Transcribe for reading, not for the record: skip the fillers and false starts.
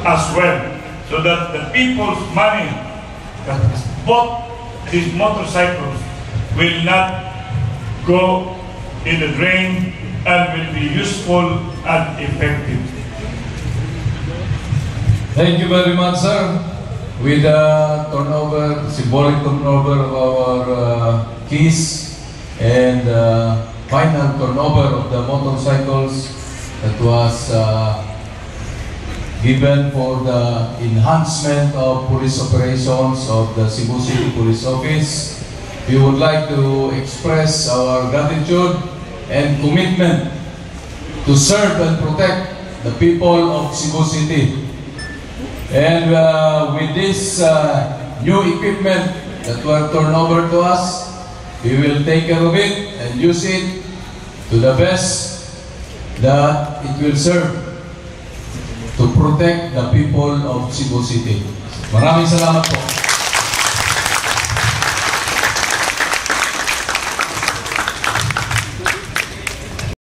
as well, so that the people's money that is bought these motorcycles will not go in the drain and will be useful and effective. Thank you very much, sir. With the turnover, symbolic turnover of our keys and final turnover of the motorcycles that was given for the enhancement of police operations of the Cebu City Police Office, we would like to express our gratitude and commitment to serve and protect the people of Cebu City. And with this new equipment that were turned over to us, we will take care of it and use it to the best that it will serve to protect the people of Cebu City. Maraming salamat po.